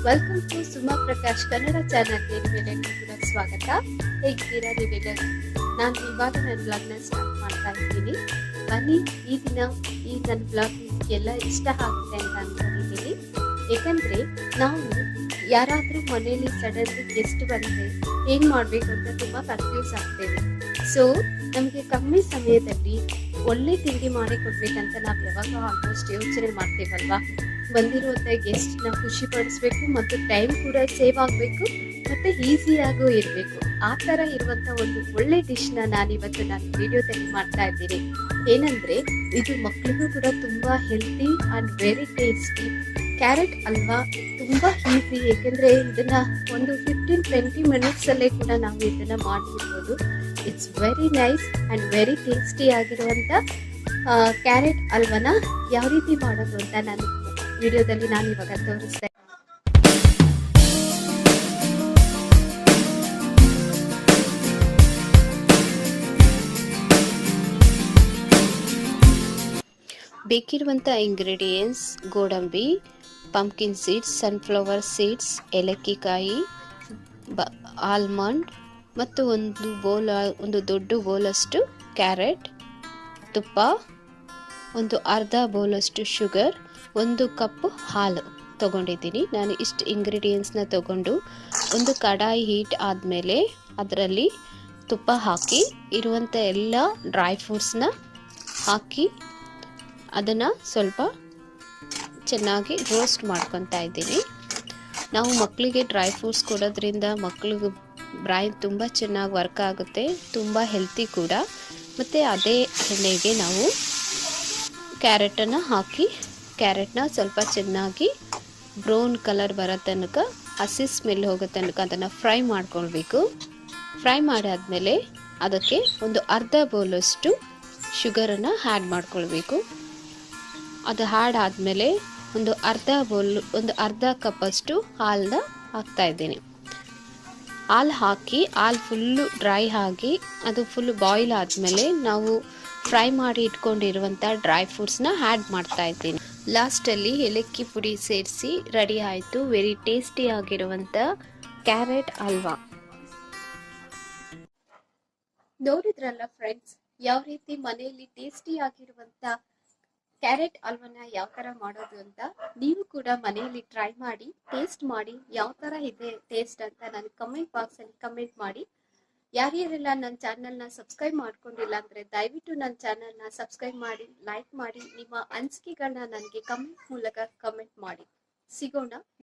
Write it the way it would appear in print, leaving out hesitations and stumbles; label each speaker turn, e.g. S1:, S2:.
S1: Welcome to Suma Prakash Kannada ಚಾನಲ್ಗೆ ನಿಮ್ಮೆಲ್ಲರಿಗೂ ಕೂಡ ಸ್ವಾಗತ. ಹೇಗಿದ್ದೀರಾ ನೀವೆಲ್ಲರೂ? ನಾನು ಇವಾಗ ನನ್ನ ಬ್ಲಾಗ್ನ ಸ್ಟಾರ್ಟ್ ಮಾಡ್ತಾ ಇದ್ದೀನಿ. ಬನ್ನಿ, ಈ ದಿನ ಈ ನನ್ನ ಬ್ಲಾಗ್ ನಿಮಗೆಲ್ಲ ಇಷ್ಟ ಆಗುತ್ತೆ ಅಂತ ಅನ್ಕೊಂಡಿದ್ದೀನಿ. ಯಾಕಂದ್ರೆ ನಾವು ಯಾರಾದರೂ ಮನೆಯಲ್ಲಿ ಸಡನ್ಲಿ ಗೆಸ್ಟ್ ಬಂದರೆ ಏನು ಮಾಡಬೇಕು ಅಂತ ತುಂಬ ಕನ್ಫ್ಯೂಸ್ ಆಗ್ತೇವೆ. ಸೊ ನಮಗೆ ಕಮ್ಮಿ ಸಮಯದಲ್ಲಿ ಒಳ್ಳೆ ತಿಂಡಿ ಮಾಡಿ ಕೊಡ್ಬೇಕಂತ ನಾವು ಯಾವಾಗ ಆಲ್ಮೋಸ್ಟ್ ಯೋಚನೆ ಮಾಡ್ತೇವಲ್ವಾ. ಬಂದಿರುವಂಥ ಗೆಸ್ಟ್ನ ಖುಷಿ ಪಡಿಸ್ಬೇಕು ಮತ್ತು ಟೈಮ್ ಕೂಡ ಸೇವ್ ಆಗಬೇಕು ಮತ್ತು ಈಸಿಯಾಗೂ ಇರಬೇಕು. ಆ ಥರ ಇರುವಂಥ ಒಂದು ಒಳ್ಳೆ ಡಿಶ್ನ ನಾನಿವತ್ತು ನಾನು ವಿಡಿಯೋದಲ್ಲಿ ಮಾಡ್ತಾ ಇದ್ದೀನಿ. ಏನಂದರೆ ಇದು ಮಕ್ಕಳಿಗೂ ಕೂಡ ತುಂಬ healthy and very tasty carrot halwa. ತುಂಬ ಈಸಿ, ಏಕೆಂದರೆ ಇದನ್ನು ಒಂದು 15-20 ಮಿನಿಟ್ಸಲ್ಲೇ ಕೂಡ ನಾವು ಇದನ್ನು ಮಾಡಿಬಿಡ್ಬೋದು. It's very nice and very tasty ಆಗಿರುವಂಥ ಕ್ಯಾರೆಟ್ ಹಲ್ವನ ಯಾವ ರೀತಿ ಮಾಡೋದು ಅಂತ ನಾನು ವಿಡಿಯೋದಲ್ಲಿ ನಾನು ಇವಾಗ ತೋರಿಸ್ತೇನೆ. ಬೇಕಿರುವಂಥ ಇಂಗ್ರೀಡಿಯೆಂಟ್ಸ್: ಗೋಡಂಬಿ, ಪಂಪ್ಕಿನ್ ಸೀಡ್ಸ್, ಸನ್ಫ್ಲವರ್ ಸೀಡ್ಸ್, ಏಲಕ್ಕಿಕಾಯಿ, ಆಲ್ಮಂಡ್ ಮತ್ತು ಒಂದು ದೊಡ್ಡ ಬೌಲಷ್ಟು ಕ್ಯಾರೆಟ್, ತುಪ್ಪ, ಒಂದು ಅರ್ಧ ಬೌಲಷ್ಟು ಶುಗರ್, 1 ಕಪ್ ಹಾಲು ತೊಗೊಂಡಿದ್ದೀನಿ. ನಾನು ಇಷ್ಟು ಇಂಗ್ರೀಡಿಯೆಂಟ್ಸ್ನ ತೊಗೊಂಡು ಒಂದು ಕಡಾಯಿ ಹೀಟ್ ಆದಮೇಲೆ ಅದರಲ್ಲಿ ತುಪ್ಪ ಹಾಕಿ ಇರುವಂಥ ಎಲ್ಲ ಡ್ರೈ ಫ್ರೂಟ್ಸ್ನ ಹಾಕಿ ಅದನ್ನು ಸ್ವಲ್ಪ ಚೆನ್ನಾಗಿ ರೋಸ್ಟ್ ಮಾಡ್ಕೊತಾ ಇದ್ದೀನಿ. ನಾವು ಮಕ್ಕಳಿಗೆ ಡ್ರೈ ಫ್ರೂಟ್ಸ್ ಕೊಡೋದ್ರಿಂದ ಮಕ್ಕಳಿಗೆ ಬ್ರೈನ್ ತುಂಬ ಚೆನ್ನಾಗಿ ವರ್ಕ್ ಆಗುತ್ತೆ, ತುಂಬ ಹೆಲ್ತಿ ಕೂಡ. ಮತ್ತು ಅದೇ ಎಣ್ಣೆಗೆ ನಾವು ಕ್ಯಾರೆಟನ್ನು ಹಾಕಿ ಕ್ಯಾರೆಟ್ನ ಸ್ವಲ್ಪ ಚೆನ್ನಾಗಿ ಬ್ರೌನ್ ಕಲರ್ ಬರೋ ತನಕ, ಹಸಿ ಸ್ಮೆಲ್ ಹೋಗೋ ತನಕ ಅದನ್ನು ಫ್ರೈ ಮಾಡ್ಕೊಳ್ಬೇಕು. ಫ್ರೈ ಮಾಡಾದಮೇಲೆ ಅದಕ್ಕೆ ಒಂದು ಅರ್ಧ ಬೌಲಷ್ಟು ಶುಗರನ್ನು ಆ್ಯಡ್ ಮಾಡ್ಕೊಳ್ಬೇಕು. ಅದು ಆ್ಯಡ್ ಆದಮೇಲೆ ಒಂದು ಅರ್ಧ ಕಪ್ಪಷ್ಟು ಹಾಲನ್ನ ಹಾಕ್ತಾಯಿದ್ದೀನಿ. ಹಾಲು ಹಾಕಿ ಹಾಲು ಫುಲ್ಲು ಡ್ರೈ ಆಗಿ ಅದು ಫುಲ್ಲು ಬಾಯ್ಲ್ ಆದಮೇಲೆ ನಾವು ಫ್ರೈ ಮಾಡಿ ಇಟ್ಕೊಂಡಿರುವಂಥ ಡ್ರೈ ಫ್ರೂಟ್ಸ್ನ ಆ್ಯಡ್ ಮಾಡ್ತಾ ಇದ್ದೀನಿ. ಲಾಸ್ಟಲ್ಲಿ ಏಲಕ್ಕಿ ಪುಡಿ ಸೇರಿಸಿ ರೆಡಿ ಆಯಿತು ವೆರಿ ಟೇಸ್ಟಿ ಆಗಿರುವಂಥ ಕ್ಯಾರೆಟ್ ಹಲ್ವಾ. ನೋಡಿದ್ರಲ್ಲ ಫ್ರೆಂಡ್ಸ್, ಯಾವ ರೀತಿ ಮನೆಯಲ್ಲಿ ಟೇಸ್ಟಿ ಆಗಿರುವಂಥ ಕ್ಯಾರೆಟ್ ಹಲ್ವನ ಯಾವ ಥರ ಮಾಡೋದು ಅಂತ. ನೀವು ಕೂಡ ಮನೆಯಲ್ಲಿ ಟ್ರೈ ಮಾಡಿ, ಟೇಸ್ಟ್ ಮಾಡಿ, ಯಾವ ಥರ ಇದೆ ಟೇಸ್ಟ್ ಅಂತ ನಾನು ಕಮೆಂಟ್ ಬಾಕ್ಸಲ್ಲಿ ಕಮೆಂಟ್ ಮಾಡಿ. ಯಾರ್ಯಾರೆಲ್ಲ ನನ್ನ ಚಾನಲ್ನ ಸಬ್ಸ್ಕ್ರೈಬ್ ಮಾಡ್ಕೊಂಡಿಲ್ಲ ಅಂದರೆ ದಯವಿಟ್ಟು ನನ್ನ ಚಾನಲ್ನ ಸಬ್ಸ್ಕ್ರೈಬ್ ಮಾಡಿ, ಲೈಕ್ ಮಾಡಿ, ನಿಮ್ಮ ಅನಿಸಿಕೆಗಳನ್ನ ನನಗೆ ಕಮೆಂಟ್ ಮೂಲಕ ಕಮೆಂಟ್ ಮಾಡಿ. ಸಿಗೋಣ.